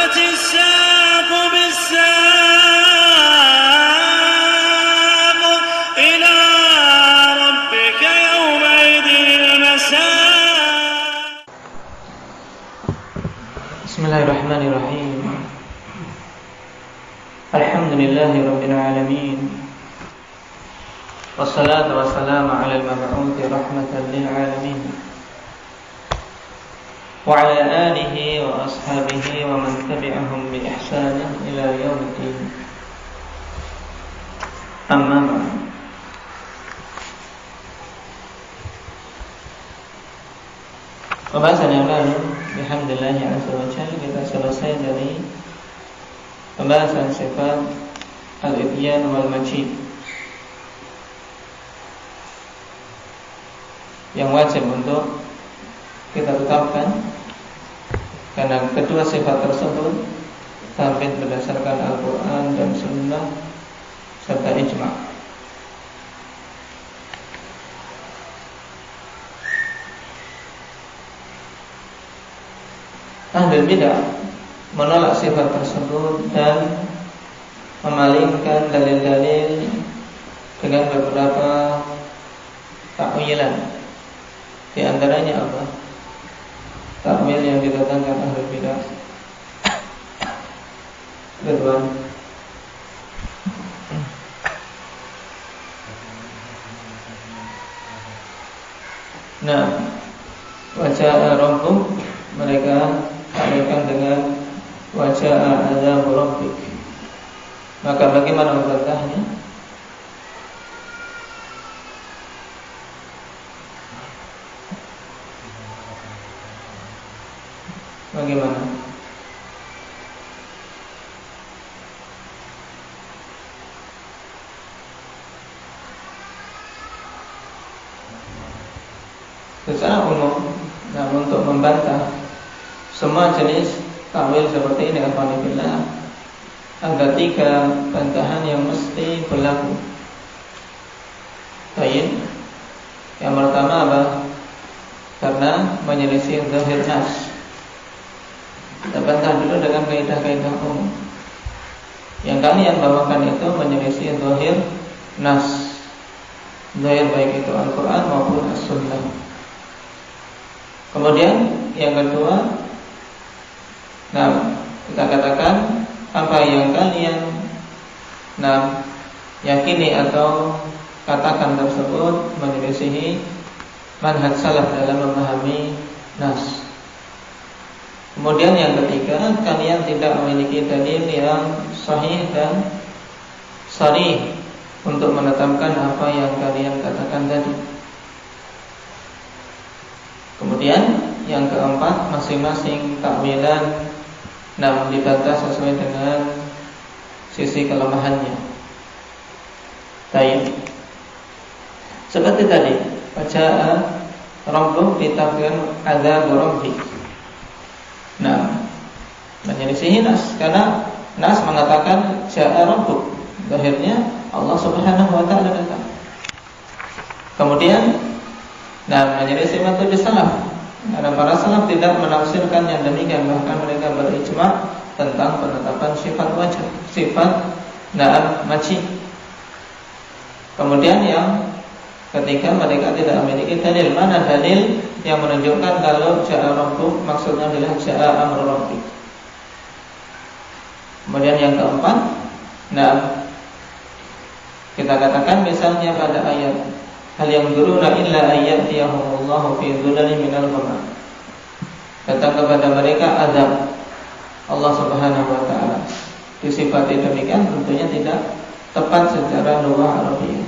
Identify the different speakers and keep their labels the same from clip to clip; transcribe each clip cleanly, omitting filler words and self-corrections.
Speaker 1: والتفت الساق بالساق إلى ربك يومئذ المساق.
Speaker 2: بسم الله الرحمن الرحيم. الحمد لله رب العالمين، والصلاة والسلام على المبعوث رحمة للعالمين وعلى آله وأصحابه ومن تبعهم بإحسان إلى يوم الدين. أما بعد. Pembahasan yang lalu, alhamdulillah azza wa jalla, kita selesai dari pembahasan sifat al-ityan wal majid yang wajib untuk kita tetapkan, karena kedua sifat tersebut sabit berdasarkan Al-Quran dan Sunnah serta ijma'. Ahlul bidah menolak sifat tersebut dan memalingkan dalil-dalil dengan beberapa takwilan. Di antaranya apa? Takwil yang didatangkan ahlul bidah. Kedua, wajah rabbuk, mereka takwilkan dengan wajah azab rabbik. Maka bagaimana membantahnya? Bagaimana? Secara umum, untuk membantah semua jenis takwil seperti ini, alhamdulillah, ada 3 bantahan yang mesti berlaku. Baik. Yang pertama apa? Karena menyelisih zahir nas. Kita bantah dulu dengan kaidah-kaidah umum. Yang kalian bawakan itu menyelisih zahir nas. Zahir baik itu Al-Quran maupun As-Sunnah. Kemudian yang kedua, kita katakan apa yang kalian yakini atau katakan tersebut menyelisihi manhaj salaf dalam memahami nas. Kemudian yang ketiga, kalian tidak memiliki dalil yang sahih dan sharih untuk menetapkan apa yang kalian katakan tadi. Kemudian yang keempat, masing-masing takwilan dibantah sesuai dengan sisi kelemahannya. Baik. Seperti tadi, baca rabbuk ditafsirkan azab rabbik. Menyelisihi nas, karena nas mengatakan ja'a rabbuk, zahirnya Allah Subhanahu wa ta'ala datang. Kemudian menyelisih metode salaf, karena para salaf tidak menafsirkan yang demikian, bahkan mereka berijma' tentang penetapan sifat wajah, sifat majid. Kemudian yang ketika mereka tidak memiliki dalil, mana dalil yang menunjukkan kalau ja'a rabbuk maksudnya adalah ja'a amru rabbik. Kemudian yang keempat, kita katakan misalnya pada ayat hal yanzuruna illa ayyatiyahumullahu fi dhulalin minal ghamam, datang kepada mereka azab Allah Subhanahu wa ta'ala. Disifati demikian tentunya tidak tepat secara lughah Arabiyah.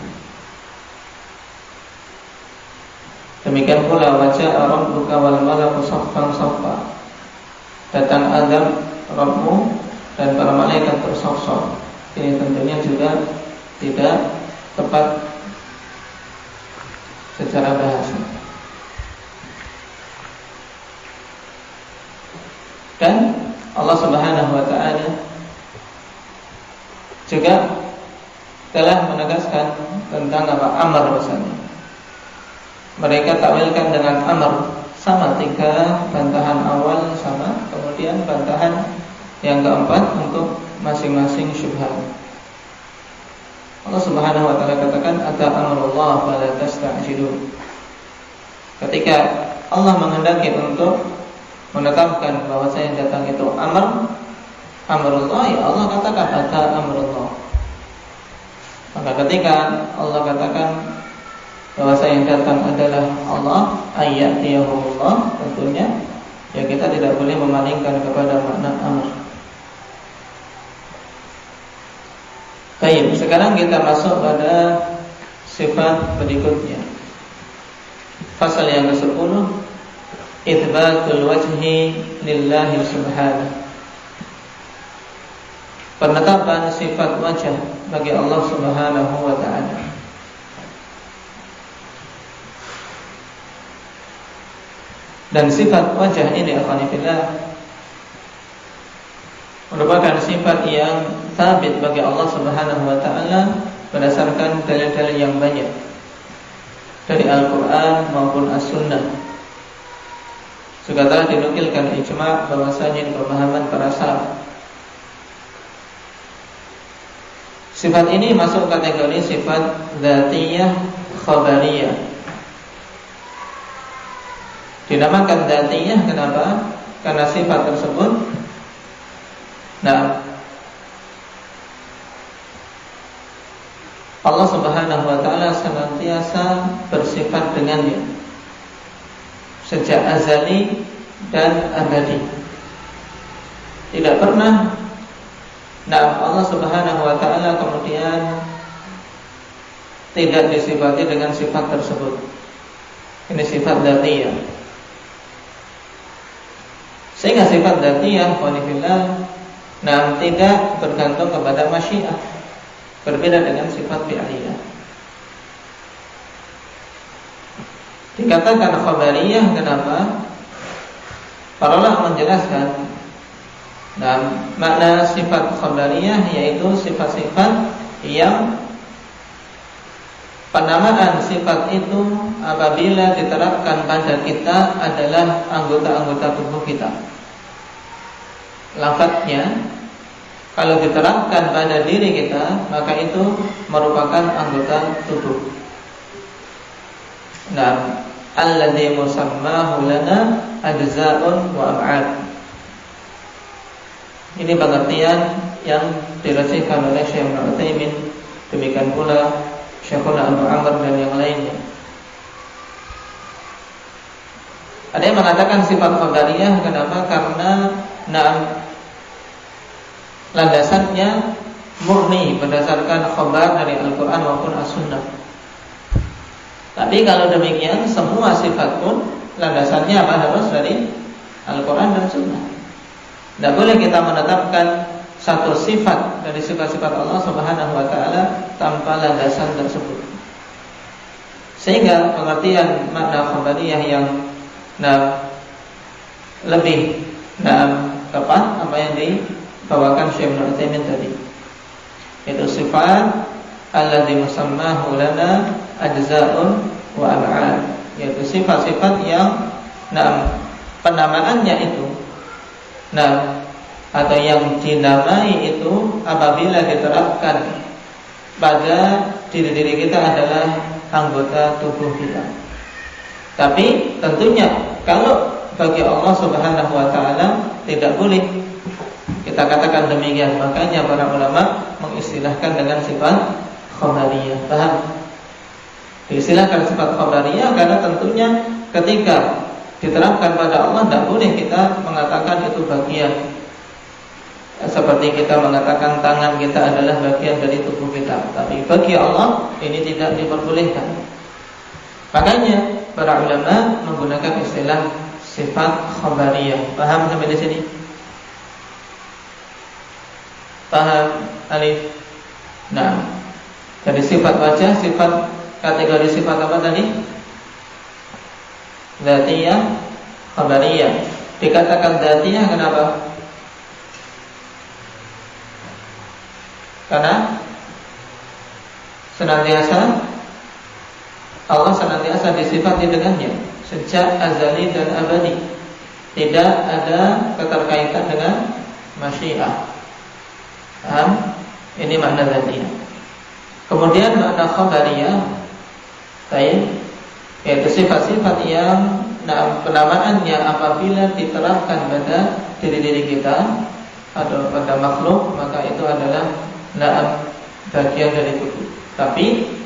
Speaker 2: Demikian pula wajah rabbuka wal malaku saffan saffa, datang azab Rabbmu dan para malaikat bersaf-saf. Ini tentunya juga tidak tepat secara bahasa. Dan Allah Subhanahu wa ta'ala juga telah menegaskan tentang amar misalnya. Mereka takwilkan dengan amar, sama 3 bantahan awal sama, kemudian bantahan Yang keempat, untuk masing-masing syubhat. Allah Subhanahu wa taala katakan, "Ata amrullah fala tasta'jilu." Ketika Allah menghendaki untuk menetapkan bahwasanya datang itu amrullah, ya Allah katakan ata amrullah. Maka ketika Allah katakan bahwasanya yang datang adalah Allah, ayyatiyahullah, tentunya ya kita tidak boleh memalingkan kepada makna amr. Baik, sekarang kita masuk pada sifat berikutnya. Pasal yang ke-10, Itsbatul wajhi lillahi subhanahu. Penetapan sifat wajah bagi Allah Subhanahu wa ta'ala. Dan sifat wajah ini alhamdulillah merupakan sifat yang sabit bagi Allah Subhanahu wa ta'ala berdasarkan dalil-dalil yang banyak dari Al-Quran maupun As-Sunnah. Juga telah dinukilkan ijma' bahwasanya pemahaman para salaf. Sifat ini masuk kategori sifat dzatiyah khabariyah. Dinamakan dzatiyah kenapa? Karena sifat tersebut Allah Subhanahu wa ta'ala senantiasa bersifat dengannya sejak azali dan abadi. Tidak pernah Allah Subhanahu wa ta'ala kemudian tidak disifati dengan sifat tersebut. Ini sifat dzatiyah. Sehingga sifat dzatiyah tidak bergantung kepada masyiah, berbeda dengan sifat fi'liyah. Dikatakan khabariyah kenapa? Para ulama menjelaskan makna sifat khabariyah yaitu sifat-sifat yang penamaan sifat itu apabila diterapkan pada kita adalah anggota-anggota tubuh kita. Lafadznya kalau diterapkan pada diri kita, maka itu merupakan anggota tubuh. Alladzi musammahu lana ajza'un wa ab'ad. Ini pengertian yang dirasihkan oleh Syekh Ibnu Utsaimin, demikian pula Syekhuna Abu Amr dan yang lainnya. Ada yang mengatakan sifat khabariyah kenapa? Karena landasannya murni berdasarkan khabar dari Al-Quran maupun As-Sunnah. Tapi kalau demikian, semua sifat pun landasannya harus dari Al-Quran dan Sunnah. Tidak boleh kita menetapkan satu sifat dari sifat-sifat Allah Subhanahu wa ta'ala tanpa landasan tersebut. Sehingga pengertian makna khabariyah yang lebih tepat apa yang dibawakan Syekh Ibnu Utsaimin tadi, itu sifat alladzi musammahu lana ajza'un wa ab'ad, yaitu sifat-sifat yang penamaannya itu atau yang dinamai itu apabila diterapkan pada diri-diri kita adalah anggota tubuh kita. Tapi tentunya kalau bagi Allah Subhanahu wa ta'ala tidak boleh kita katakan demikian. Makanya para ulama mengistilahkan dengan sifat khabariyah. Paham? Diistilahkan sifat khabariyah karena tentunya ketika diterapkan pada Allah tidak boleh kita mengatakan itu bagian. Seperti kita mengatakan tangan kita adalah bagian dari tubuh kita. Tapi bagi Allah ini tidak diperbolehkan. Makanya para ulama menggunakan istilah sifat khabariyah. Paham sampai di sini? Paham? Alif. Dari sifat wajah, sifat kategori sifat apa tadi? Dzatiyah, khabariyah. Dikatakan dzatiyah kenapa? Karena Allah senantiasa disifati dengannya sejak azali dan abadi. Tidak ada keterkaitan dengan masyiah. Paham? Ini makna dzatiyah. Kemudian makna khabariyah, yaitu sifat-sifat yang penamaannya apabila diterapkan pada diri kita atau pada makhluk, maka itu adalah bagian dari tubuh. Tapi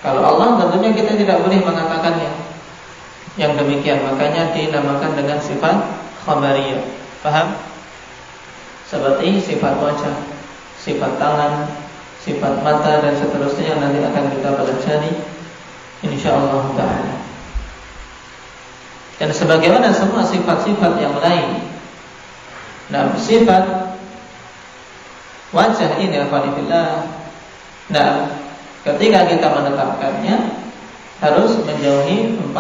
Speaker 2: kalau Allah tentunya kita tidak boleh mengatakannya yang demikian, makanya dinamakan dengan sifat khabariyah. Paham? Seperti sifat wajah, sifat tangan, sifat mata dan seterusnya yang nanti akan kita pelajari insyaallah ta'ala. Dan sebagaimana semua sifat-sifat yang lain. Nah, sifat wajah ini alhamdulillah. Nah, ketika kita menetapkannya harus menjauhi 4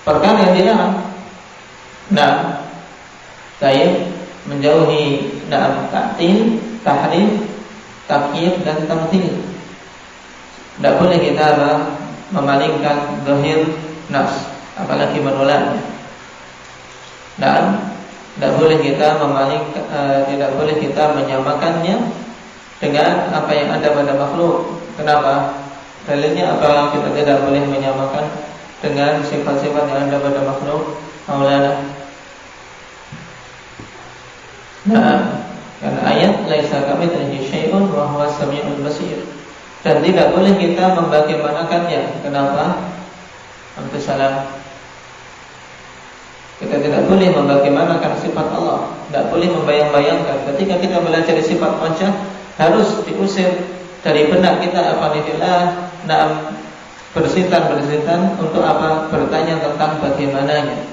Speaker 2: perkara yang dilarang. Nah, menjauhi ta'til, tahrif, takyif dan tamthil. Tidak boleh kita memalingkan zahir nas, apalagi menolaknya. Dan tidak boleh kita tidak boleh kita menyamakannya dengan apa yang ada pada makhluk. Kenapa? Dalilnya apa? Kita tidak boleh menyamakan dengan sifat-sifat yang ada pada makhluk. Maulana. Nah, karena ayat laisa kamitslihi syai'un wa huwas samiul basir. Dan tidak boleh kita membagaimanakannya. Kenapa? Alhamdulillah. Kita tidak boleh membagaimanakan sifat Allah. Tidak boleh membayang-bayangkan. Ketika kita belajar sifat wajah, harus diusir dari benak kita alhamdulillah. Bersintan untuk apa? Bertanya tentang bagaimananya.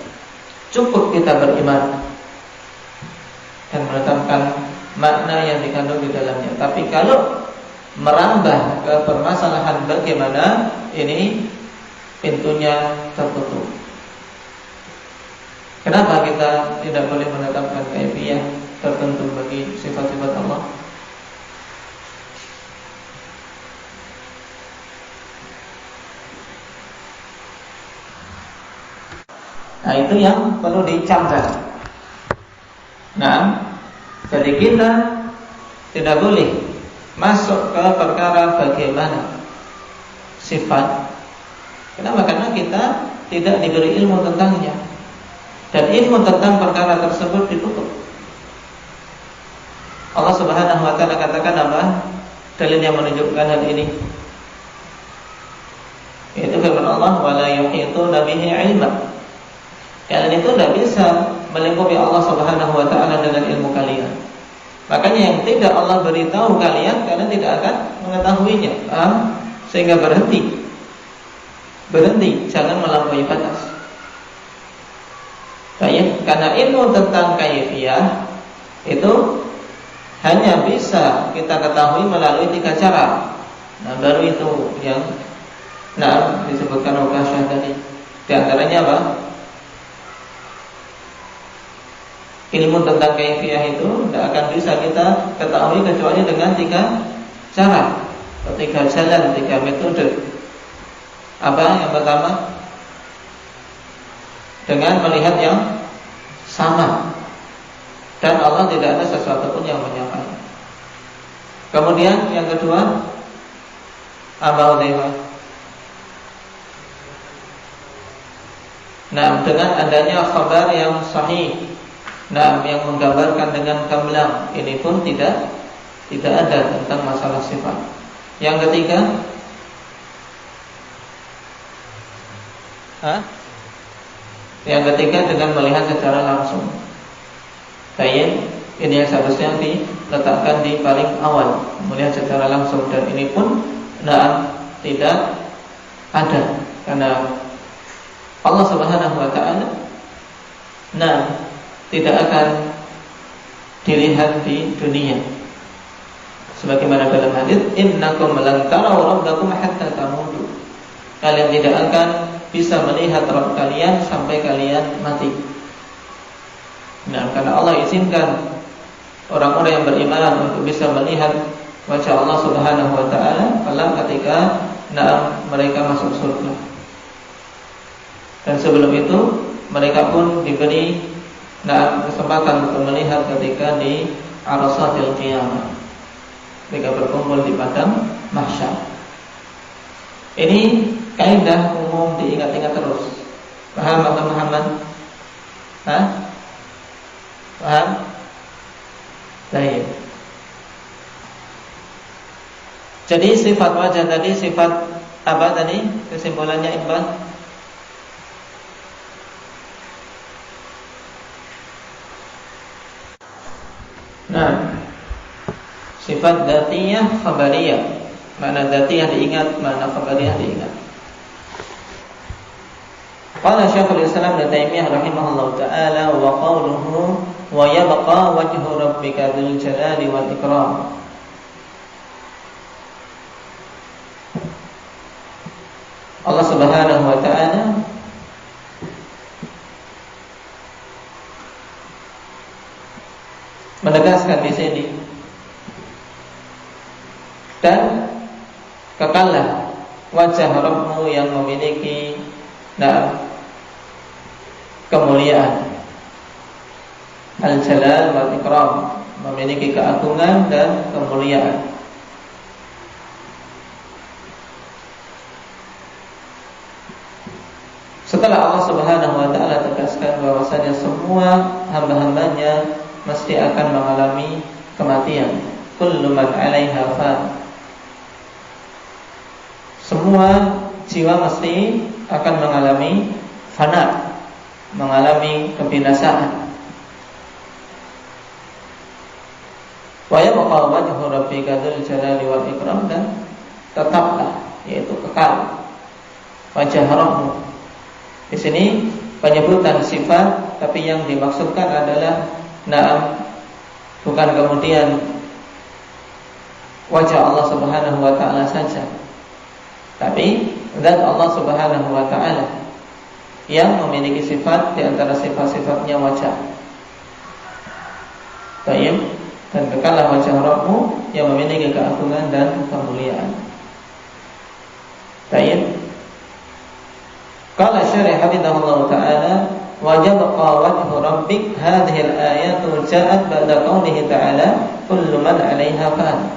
Speaker 2: Cukup kita beriman dan menetapkan makna yang dikandung di dalamnya. Tapi kalau merambah ke permasalahan bagaimana, ini pintunya tertutup. Kenapa kita tidak boleh menetapkan kaifiyah tertentu bagi sifat-sifat Allah? Nah, itu yang perlu dicamkan. Nah, jadi kita tidak boleh masuk ke perkara bagaimana sifat. Kenapa? Karena kita tidak diberi ilmu tentangnya. Dan ilmu tentang perkara tersebut ditutup. Allah Subhanahu wa ta'ala katakan apa? Dalil yang menunjukkan hal ini, yaitu firman Allah, wala yuhituna bihi ilma. Kalian itu tidak bisa melingkupi Allah Subhanahu wa ta'ala dengan ilmu kalian. Makanya yang tidak Allah beritahu kalian tidak akan mengetahuinya. Paham? Sehingga berhenti, jangan melampaui batas. Baik, karena ilmu tentang kaifiyah itu hanya bisa kita ketahui melalui 3 cara. Nah, baru itu yang disebutkan Uqasyah tadi. Di antaranya apa? Ilmu tentang kaifiyah itu tidak akan bisa kita ketahui kecuali dengan 3 cara, 3 jalan, 3 metode. Apa yang pertama? Dengan melihat yang sama, dan Allah tidak ada sesuatu pun yang menyamai. Kemudian yang kedua, apa Udaimah? Nah, dengan adanya khabar yang sahih, yang menggambarkan dengan gamblang, ini pun tidak ada tentang masalah sifat. Yang ketiga, yang ketiga dengan melihat secara langsung. Baik, ini yang seharusnya diletakkan di paling awal, melihat secara langsung, dan ini pun tidak ada, karena Allah Subhanahu wa ta'ala tidak akan dilihat di dunia. Sebagaimana dalam hadis, innakum lan taraw rabbakum hatta tamutu. Kalian tidak akan bisa melihat Rabb kalian sampai kalian mati. Nah, karena Allah izinkan orang-orang yang beriman untuk bisa melihat wajah Allah Subhanahu wa ta'ala ketika mereka masuk surga. Dan sebelum itu mereka pun diberi kesempatan untuk melihat ketika di Arasatil Qiyamah, ketika berkumpul di padang mahsyar. Ini kaidah umum diingat-ingat terus. Paham Pak Muhammad? Paham? Baik. Jadi sifat wajah tadi sifat apa tadi? Kesimpulannya Iqbal? Nah, sifat dzatiyah khabariyah. Mana dzatiyah diingat, mana khabariyah diingat. Qala Syekhul Islam Ibnu Taimiyah rahimahullahu taala wa qawluhu wa yabqa wajhu rabbika dzul jalali wal ikram. Allah Subhanahu wa taala menegaskan di sini, dan kekallah wajah Rabbmu yang memiliki kemuliaan, al-jalal wal ikram, memiliki keagungan dan kemuliaan. Setelah Allah Subhanahu wa taala tegaskan bahwasanya semua hamba-hambanya mesti akan mengalami kematian. Kullu man 'alaiha fan. Semua jiwa mesti akan mengalami fana, mengalami kebinasaan. Wa yabqa wajhu rabbika dzul jalali wal ikram, dan tetaplah, yaitu kekal wajah Rabbmu. Di sini penyebutan sifat, tapi yang dimaksudkan adalah bukan kemudian wajah Allah Subhanahu wa taala saja, tapi zat Allah Subhanahu wa taala yang memiliki sifat di antara sifat-sifatnya wajah. Baik, dan kekallah wajah Rabbmu yang memiliki keagungan dan kemuliaan. Baik. Qala syarih hafizahullah ta'ala wa yabqa wajhu rabbik. Hadhihi al-ayatu ja'at ba'da qawlihi ta'ala kullu man 'alaiha fan.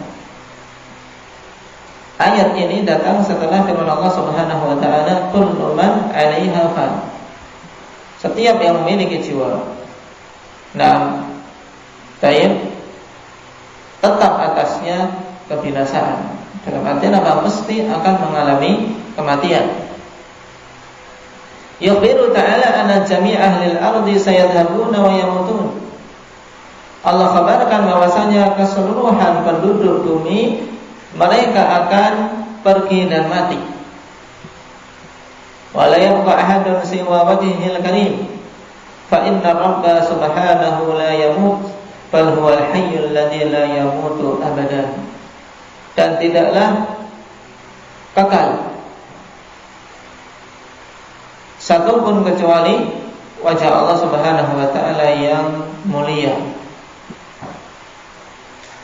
Speaker 2: Ayat ini datang setelah firman Allah Subhanahu wa taala kullu man 'alaiha fan. Setiap yang memiliki jiwa tetap atasnya kebinasaan. Dalam artian apa? Mesti akan mengalami kematian. Yukhbiru ta'ala anna jami' ahlil ardi sayadhabuna wa yamutun. Allah kabarkan bahwasanya keseluruhan penduduk bumi mereka akan pergi dan mati. Wa la yabqa ahadun siwa wajhihil karim. Fa inna Rabba subhanahu la yamut bal huwal hayyul ladzi la yamutu abadan. Dan tidaklah kekal satu pun kecuali wajah Allah Subhanahu wa taala yang mulia,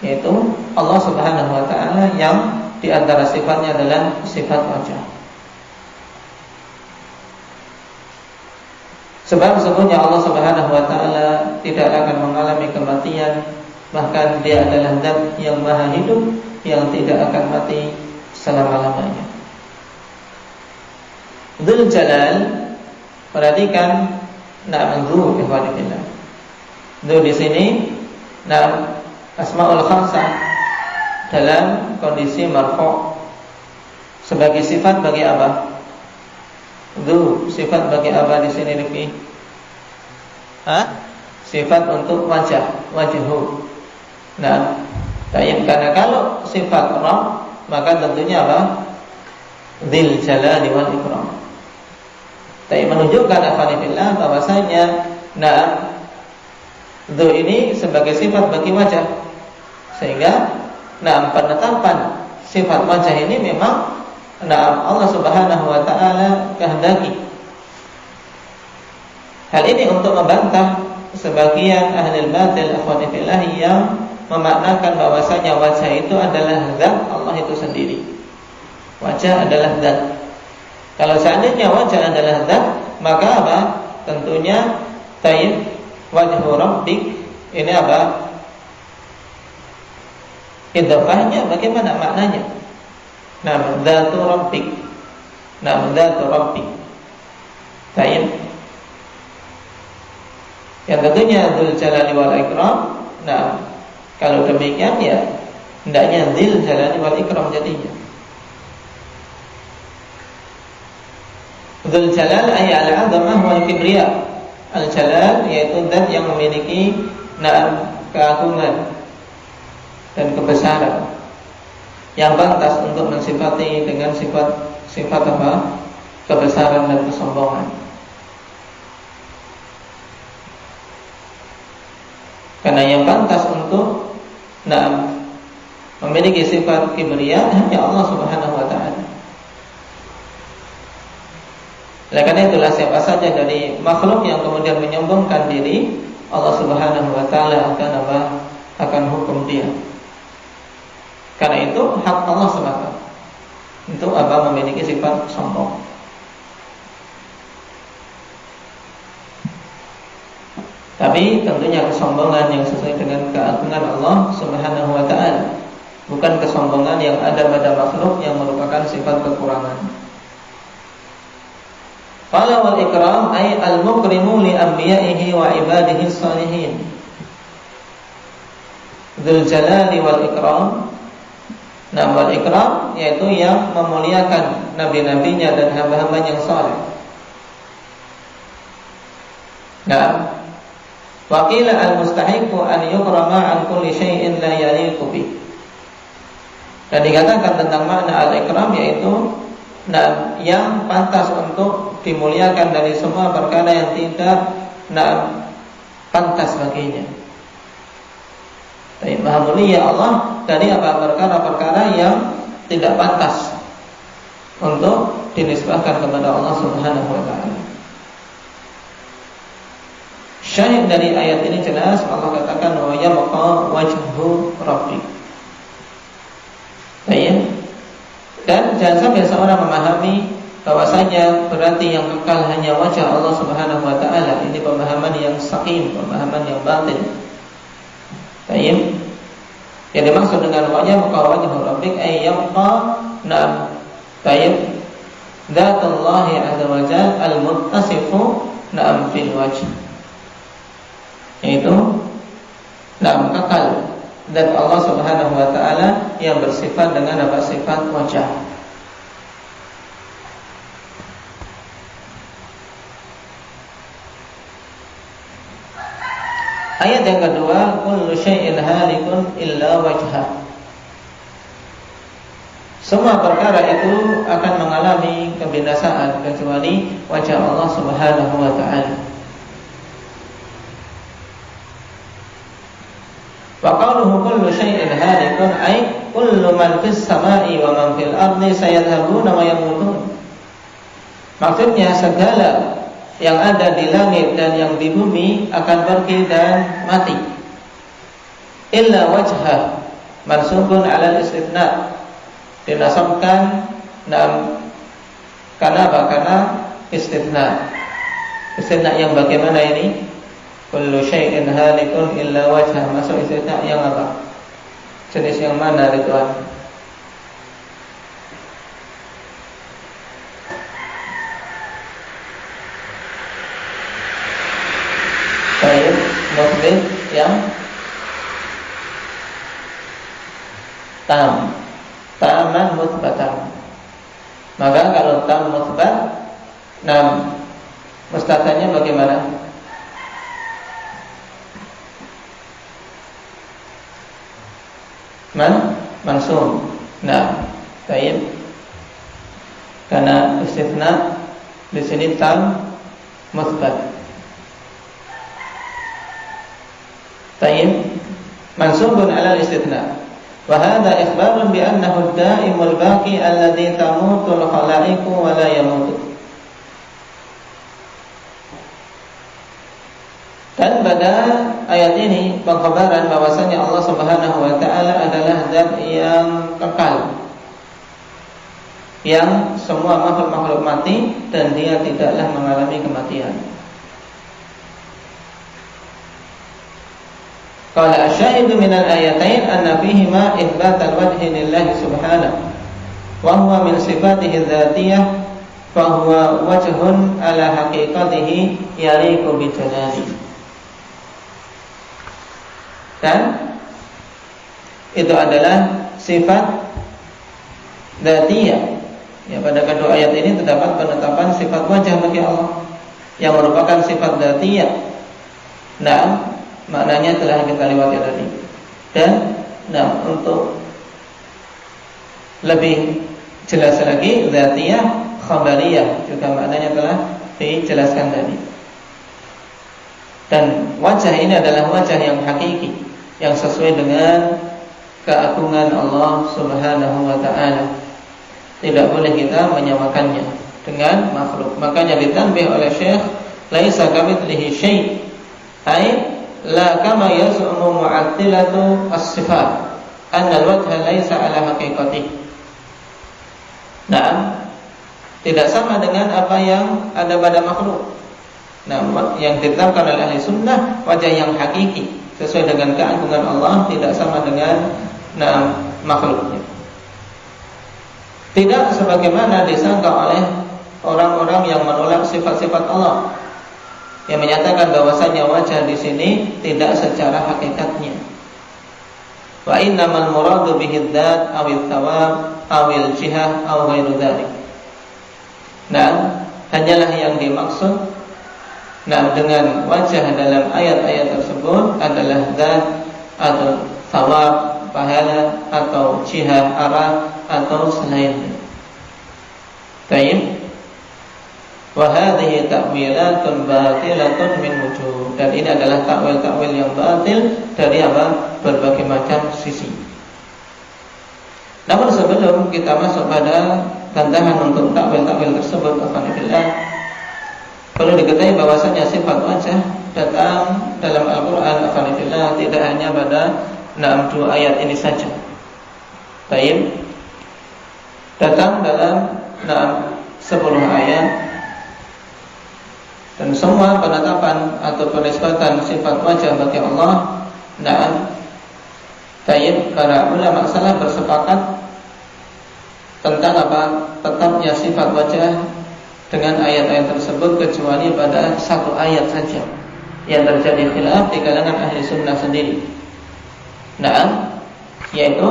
Speaker 2: yaitu Allah Subhanahu wa taala yang di antara sifatnya adalah sifat wajah. Sebab sesungguhnya Allah Subhanahu wa taala tidak akan mengalami kematian, bahkan Dia adalah zat yang maha hidup yang tidak akan mati selama-lamanya. Dzul Jalal, perhatikan dzul ikhwanillah. Dzul di sini asmaul khamsah dalam kondisi marfu' sebagai sifat bagi apa? Dzul sifat bagi apa di sini Rifki? Sifat untuk wajhu. Karena kalau sifat Rabb maka tentunya apa? Dzil jalali wal ikram. Tapi menunjukkan afanillah bahwasanya dzul ini sebagai sifat bagi wajah, sehingga penetapan sifat wajah ini memang Allah Subhanahu wa taala kehendaki. Hal ini untuk membantah sebagian ahli batil afanillah yang memaknakan bahwasanya wajah itu adalah zat Allah itu sendiri. Wajah adalah zat. Kalau seandainya wajah adalah zat, maka apa? Tentunya wajhu rabbik ini apa? Idhofahnya bagaimana maknanya? Nah, dzatu rabbik. Nah, dzatu rabbik. Baik. Yang tentunya Dzul Jalali wal Ikram. Nah, kalau demikian ya hendaknya Dzul Jalali wal Ikram jadinya. Dzul Jalal ay al-'azamah wal kibriya. Al-Jalal yaitu zat yang memiliki keagungan dan kebesaran, yang pantas untuk mensifati dengan sifat apa? Kebesaran dan kesombongan. Karena yang pantas untuk memiliki sifat kibriya hanya Allah Subhanahu wa taala. Oleh karena itulah siapa saja dari makhluk yang kemudian menyombongkan diri, Allah Subhanahu wa taala akan hukum dia. Karena itu hak Allah semata untuk memiliki sifat sombong. Tapi tentunya kesombongan yang sesuai dengan keagungan Allah Subhanahu wa taala, bukan kesombongan yang ada pada makhluk yang merupakan sifat kekurangan. Qala wal ikram ay al-mukrimu li anbiya'ihi wa ibadihi shalihin. Dzul Jalali wal Ikram. Nah, wal ikram yaitu yang memuliakan nabi-nabinya dan hamba-hamba yang saleh. Nah, wa qila al-mustahiqu an yukrama an kulli syai'in la yaliqu bi. Dan dikatakan tentang makna al-ikram yaitu yang pantas untuk dimuliakan dari semua perkara yang tidak pantas baginya. Tapi Maha Mulia Allah dari perkara-perkara yang tidak pantas untuk dinisbahkan kepada Allah Subhanahu wa taala. Syahid dari ayat ini jelas Allah katakan wa yabqa wajhu rabbik. Baik. Dan jangan sampai seorang memahami bahwasanya berarti yang kekal hanya wajah Allah Subhanahu wa taala. Ini pemahaman yang saqim, pemahaman yang batil. Baik. Yang dimaksud dengan wajah rabbik ay yabqa baik dzatullah azza wa jalla al-muttasifu fil wajh. Yaitu kekal dan Allah Subhanahu wa taala yang bersifat dengan sifat wajah. Ayat yang kedua, kullu syai'in halikun illa wajha. Semua perkara itu akan mengalami kebinasaan kecuali wajah Allah Subhanahu wa taala. Wa qawluhu kullu syai'in halikun ay kullu man fis sama'i wa man fil ardi sayadhabuna wa yamutun. Maksudnya segala yang ada di langit dan yang di bumi akan pergi dan mati. Illa wajha mansubun 'ala al-istithna. Dinasabkan karena apa? Karena istithna. Istithna yang bagaimana ini? Kullu syai'in halikun illa wajha. Masuk istithna yang apa? Jenis yang mana, Ridwan? Baik, mufrad yang taman mutsbatan. Maka kalau tam mutsbat, mustatanya bagaimana? Mansub. Baik. Karena istitsna di sini tam mutsbat. Tayyib mansubun 'ala al-istithna. Wa hadha ikhbarun bi annahu ad-da'imul baqi alladhi tamutul khalaiqu wa la yamutu. Dan pada ayat ini pengkhabaran bahwasanya Allah Subhanahu wa taala adalah zat yang kekal, yang semua makhluk-makhluk mati dan dia tidaklah mengalami kematian. Qala asy-syahidu minal ayatain anna fihima itsbatal wajhi lillahi subhanahu wa huwa min sifatihi dzatiyah fa huwa wajhun ala haqiqatihi yaliqu bi jalali. Dan itu adalah sifat dzatiyah. Ya, pada kedua ayat ini terdapat penetapan sifat wajah bagi Allah yang merupakan sifat dzatiyah. Nah, maknanya telah kita lewati tadi. Dan untuk lebih jelas lagi, dzatiyah khabariyah juga maknanya telah dijelaskan tadi. Dan wajah ini adalah wajah yang hakiki, yang sesuai dengan keagungan Allah Subhanahu wa ta'ala. Tidak boleh kita menyamakannya dengan makhluk. Makanya ditanbih oleh Syekh, laisa kamitslihi syai', ai la kama yaz'umu mu'attilatu as-sifat anna al-wajha laisa ala haqiqatihi. Nah, tidak sama dengan apa yang ada pada makhluk. Nah, yang ditetapkan oleh ahli sunnah wajah yang hakiki sesuai dengan keagungan Allah, tidak sama dengan makhluknya. Tidak sebagaimana disangka oleh orang-orang yang menolak sifat-sifat Allah, yang menyatakan bahwasanya wajah di sini tidak secara hakikatnya. Wa innamal muradu bihi dzat awil thawab awil jihah aw ghairu dzalik. Nah, hanyalah yang dimaksud dengan wajah dalam ayat-ayat tersebut adalah dzat atau thawab, pahala, atau jihah, arah, atau selainnya. Baik. Wa hadhihi ta'wilatun batilatun min wujuh. Dan ini adalah takwil-takwil yang batil dari berbagai macam sisi. Namun sebelum kita masuk pada bantahan untuk takwil-takwil tersebut, alhamdulillah, perlu diketahui bahwasanya sifat wajah datang dalam Al-Qur'an, alhamdulillah, tidak hanya pada 62 ayat ini saja. Baik. Datang dalam 10 ayat. Dan semua penetapan atau penisbatan sifat wajah bagi Allah, baik, para ulama salaf bersepakat tentang tetapnya sifat wajah dengan ayat-ayat tersebut, kecuali pada satu ayat saja yang terjadi khilaf di kalangan ahli sunnah sendiri. Yaitu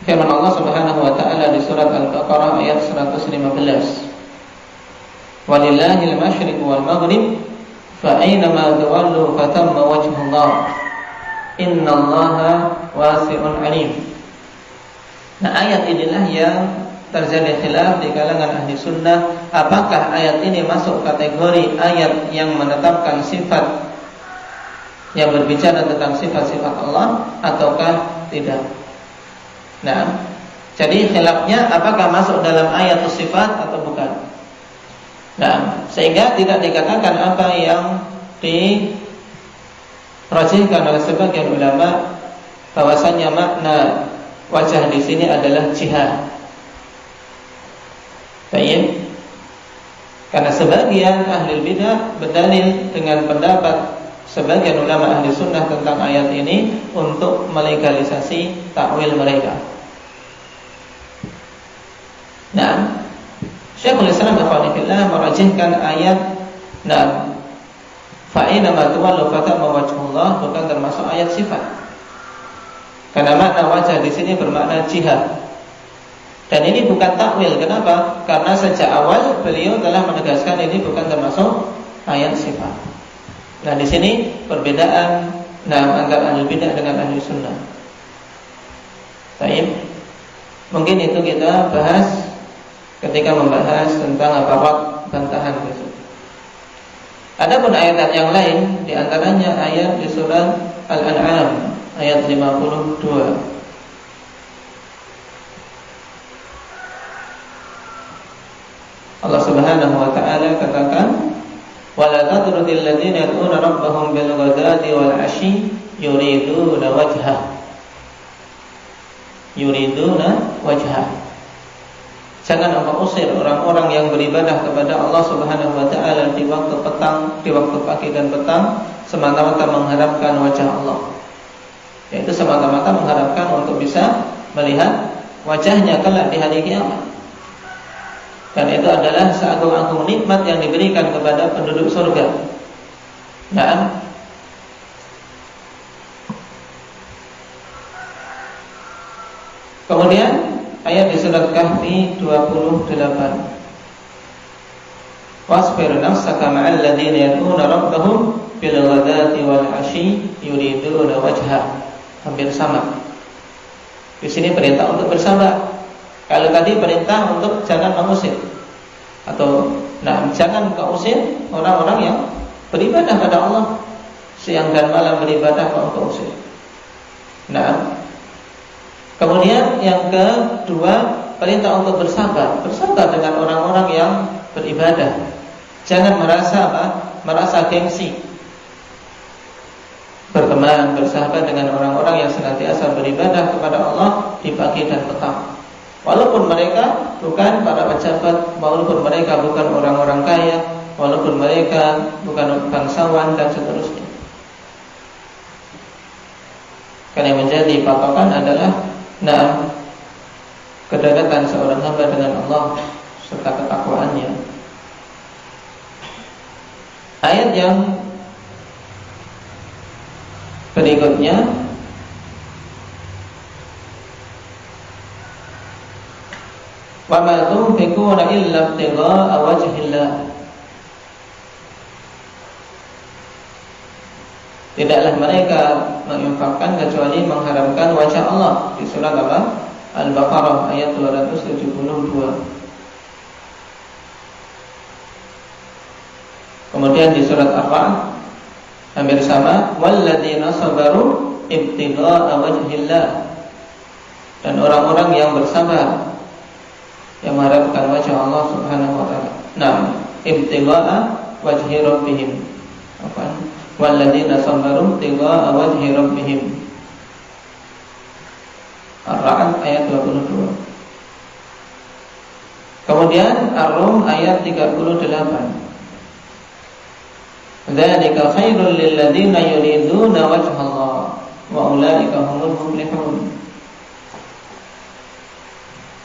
Speaker 2: firman Allah Subhanahu wa ta'ala di surat Al-Baqarah ayat 115. Walillahil masyriq wal maghrib fa aynama tawallu fatamma wajhullah innallaha wasi'un alim. Ayat inilah yang terjadi khilaf di kalangan ahli sunnah, apakah ayat ini masuk kategori ayat yang menetapkan sifat, yang berbicara tentang sifat-sifat Allah, ataukah tidak. Jadi khilafnya apakah masuk dalam ayat sifat atau bukan. Sehingga tidak dikatakan apa yang dirajihkan oleh sebagian ulama, bahwasanya makna wajah di sini adalah jihad. Baik. Karena sebagian ahli bidah berdalil dengan pendapat sebagian ulama ahli sunnah tentang ayat ini untuk melegalisasi takwil mereka. Syekhul Islam Al-Fatihillah merajihkan ayat fa'ina matuwallu fatamma wajhullah bukan termasuk ayat sifat. Karena makna wajah di sini bermakna jihad. Dan ini bukan takwil. Kenapa? Karena sejak awal beliau telah menegaskan ini bukan termasuk ayat sifat. Di sini perbedaan antara ahli bidah dengan ahli sunnah. Baik. Mungkin itu kita bahas ketika membahas tentang bantahan tersebut. Adapun ayat yang lain, di antaranya ayat di surat Al-An'am ayat 52. Allah Subhanahu wa ta'ala katakan, "Wala tatrudil ladzina yad'una rabbahum bil ghadati wal 'ashyi yuriduna wajhah." Yuriduna wajhah. Jangan engkau usir orang-orang yang beribadah kepada Allah Subhanahu wa ta'ala di waktu petang, di waktu pagi dan petang, semata-mata mengharapkan wajah Allah, yaitu semata-mata mengharapkan untuk bisa melihat wajahnya kelak di hari kiamat. Dan itu adalah seagung-agung nikmat yang diberikan kepada penduduk surga. Nah, kemudian ayat di surat Kahfi 28. Wasbir nafsaka ma'al ladzina yad'una rabbahum bil ghadati wal 'ashyi yuriduna wajha. Hampir sama. Di sini perintah untuk bersabar. Kalau tadi perintah untuk jangan mengusir, atau jangan kau usir orang-orang yang beribadah pada Allah, siang dan malam beribadah kau usir. Nah, kemudian yang kedua perintah untuk bersabar dengan orang-orang yang beribadah. Jangan merasa gengsi. Berteman, bersahabat dengan orang-orang yang senantiasa beribadah kepada Allah di pagi dan petang. Walaupun mereka bukan para pejabat, walaupun mereka bukan orang-orang kaya, walaupun mereka bukan bangsawan dan seterusnya. Karena yang menjadi patokan adalah kedekatan seorang hamba dengan Allah serta ketakwaannya. Ayat yang berikutnya, wa ma tunfiquna illa ibtigha'a wajhillah. Tidaklah mereka menginfakkan kecuali mengharapkan wajah Allah. Di surat apa? Al-Baqarah ayat 272. Kemudian di surat Ar-Ra'd hampir sama, walladzina sabaru ibtigha'a wajhillah. Dan orang-orang yang bersabar yang mengharapkan wajah Allah Subhanahu wa taala. Ibtigha'a wajhi rabbihim. Walladzina sabaru ibtigha'a wajhi rabbihim. Ar-Ra'd ayat 22. Kemudian Ar-Rum ayat 38. Dzalika khairul lil ladzina yuriduna wajha Allah wa ulaika humul muflihun.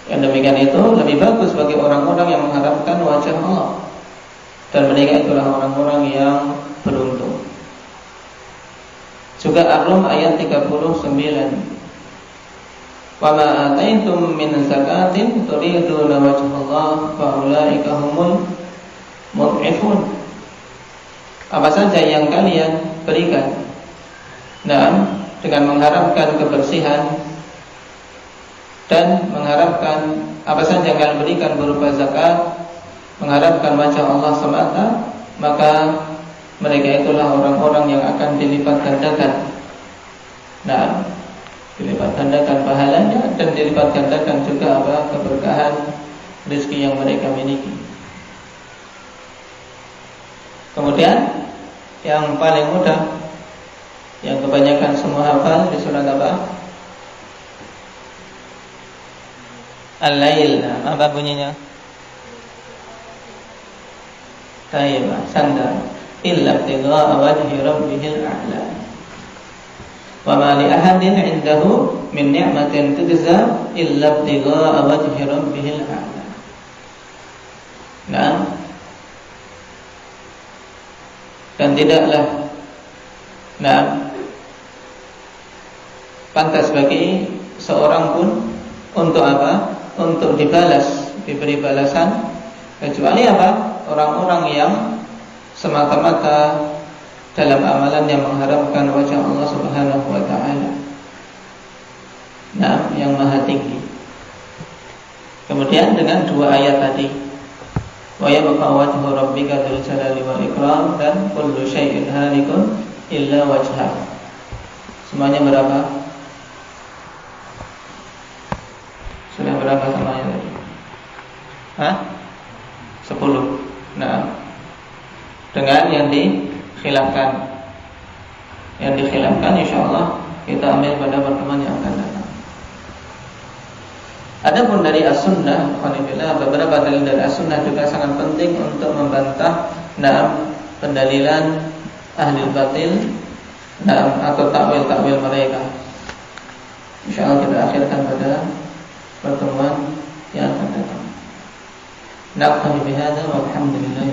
Speaker 2: Yang demikian itu lebih bagus bagi orang-orang yang mengharapkan wajah Allah, dan mereka itulah orang-orang yang beruntung. Juga Ar-Rum ayat 39. Wa ma ataitum min zakatin turiduna wajha Allah fa ulaika humul mud'ifun. Apa saja yang kalian berikan, dengan mengharapkan kebersihan dan mengharapkan apa saja yang kalian berikan berupa zakat, mengharapkan wajah Allah semata, maka mereka itulah orang-orang yang akan dilipat gandakan. Dilipat gandakan pahalanya dan dilipat gandakan juga keberkahan rezeki yang mereka miliki. Kemudian yang paling mudah, yang kebanyakan semua hafal di surat apa? Al-Lail. Apa bunyinya? Tayyibah, sandar. Illa ibtigha'a wajhi rabbihil a'la. Wa ma li ahadin 'indahu min ni'matin tujza illa ibtigha'a wajhi rabbihil a'la. Dan tidaklah pantas bagi seorang pun untuk apa? Untuk dibalas, diberi balasan, kecuali apa? Orang-orang yang semata-mata dalam amalan yang mengharapkan wajah Allah Subhanahu wa taala. Yang maha tinggi. Kemudian dengan dua ayat tadi, wa yabqa wajhu rabbika dzul jalali wal ikram, dan kullu syai'in halikun illa wajhah. Semuanya berapa? Sudah berapa semuanya tadi? 10. Dengan yang dikhilafkan. Yang dikhilafkan insyaallah kita ambil pada pertemuan yang akan datang. Adapun dari as-sunnah, beberapa dalil dari as-sunnah juga sangat penting untuk membantah pendalilan ahli batil atau takwil-takwil mereka. Insyaallah kita akhirkan pada pertemuan yang akan datang. Naqtani bihadza walhamdulillah.